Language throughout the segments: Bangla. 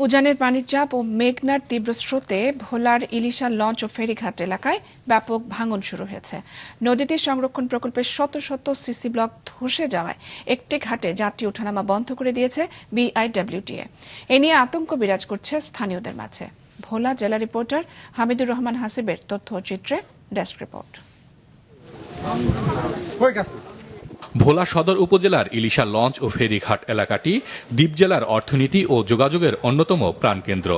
উজানের পানির চাপ ও মেঘনার তীব্র স্রোতে ভোলার ইলিশা লঞ্চ ও ফেরিঘাট এলাকায় ব্যাপক ভাঙন শুরু হয়েছে। নদীতে সংরক্ষণ প্রকল্পের শত শত সিসি ব্লক ধসে যাওয়ায় একটি ঘাটে যাত্রী ওঠানামা বন্ধ করে দিয়েছে বিআইডব্লিউটিএ। এ নিয়ে আতঙ্ক বিরাজ করছে স্থানীয়দের মাঝে। ভোলা জেলা রিপোর্টার হামিদুর রহমান হাসিবের তথ্যচিত্রে ডেস্ক রিপোর্ট। ভোলা সদর উপজেলার ইলিশা লঞ্চ ও ফেরিঘাট এলাকাটি দ্বীপ জেলার অর্থনীতি ও যোগাযোগের অন্যতম প্রাণকেন্দ্র।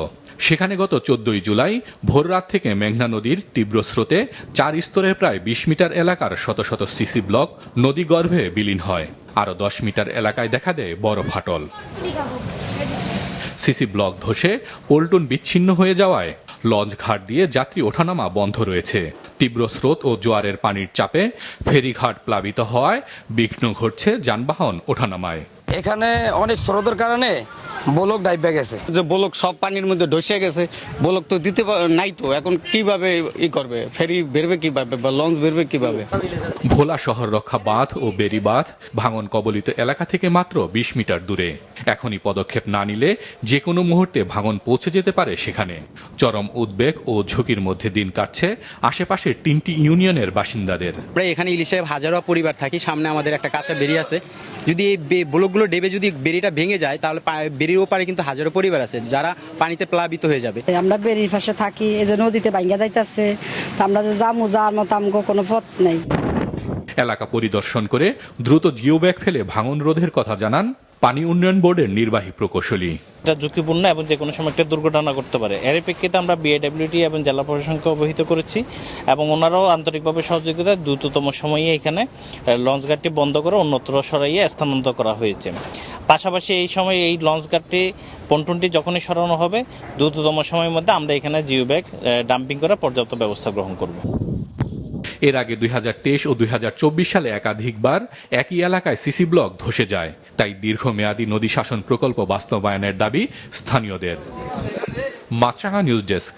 সেখানে গত 14 জুলাই ভোররাত থেকে মেঘনা নদীর তীব্র স্রোতে 4 স্তরের প্রায় 20 মিটার এলাকার শত শত সিসি ব্লক নদীগর্ভে বিলীন হয়। আরও 10 মিটার এলাকায় দেখা দেয় বড় ফাটল। সিসি ব্লক ধসে পল্টন বিচ্ছিন্ন হয়ে যাওয়ায় লঞ্চ ঘাট দিয়ে যাত্রী ওঠানামা বন্ধ রয়েছে। তীব্র স্রোত ও জোয়ারের পানির চাপে ফেরিঘাট প্লাবিত হওয়ায় বিঘ্ন ঘটছে যানবাহন ওঠানামায়। এখানে অনেক স্রোতের কারণে বলক ডাইবে গেছে, যে বলক সব পানির মধ্যে ধসে গেছে। বলক তো দিতে নাই, তো এখন কিভাবে করবে? ফেরি বেরবে কিভাবে বা লঞ্চ বেরবে কিভাবে? ভোলা শহর রক্ষা বাঁধ ও বেড়ি বাঁধ ভাঙন কবলিত এলাকা থেকে মাত্র 20 মিটার দূরে। এখনই পদক্ষেপ না নিলে যে কোনো মুহূর্তে ভাঙন পৌঁছে যেতে পারে সেখানে। চরম উদ্বেগ ও ঝুঁকির মধ্যে দিন কাটছে আশেপাশের 3টি ইউনিয়নের বাসিন্দাদের। আমরা এখানে ইলিশে হাজারো পরিবার থাকি, সামনে আমাদের একটা কাঁচা বেরি আছে। যদি এই ব্লকগুলো ডেবে যদি বেরিটা ভেঙে যায় তাহলে বেরির ওপারে কিন্তু হাজারো পরিবার আছে যারা পানিতে প্লাবিত হয়ে যাবে। আমরা বেরির পাশে থাকি, এই যে নদীতে ভাঙ্গা যাইতেছে, আমরা যে যামু যাওয়ার মতো আমগো কোনো পথ নেই। এলাকা পরিদর্শন করে দ্রুত জিও ব্যাগ ফেলে ভাঙন রোধের কথা জানান পানি উন্নয়ন বোর্ডের নির্বাহী প্রকৌশলী। এটা ঝুঁকিপূর্ণ এবং যে কোনো সময় একটা দুর্ঘটনা করতে পারে। এর প্রেক্ষিতে আমরা বিআইডব্লিউটি এবং জেলা প্রশাসনকে অবহিত করেছি এবং ওনারাও আন্তরিকভাবে সহযোগিতায় দ্রুততম সময়ে এখানে লঞ্চ ঘাটটি বন্ধ করে অন্যত্র সরাইয়ে স্থানান্তর করা হয়েছে। পাশাপাশি এই সময় এই লঞ্চ ঘাটটি পন্টনটি যখনই সরানো হবে দ্রুততম সময়ের মধ্যে আমরা এখানে জিও ব্যাগ ডাম্পিং করে পর্যাপ্ত ব্যবস্থা গ্রহণ করব। এর আগে 2023 ও 2024 সালে একাধিকবার একই এলাকায় সিসি ব্লক ধসে যায়। তাই দীর্ঘমেয়াদী নদী শাসন প্রকল্প বাস্তবায়নের দাবি স্থানীয়দের। মাছরাঙা নিউজ ডেস্ক।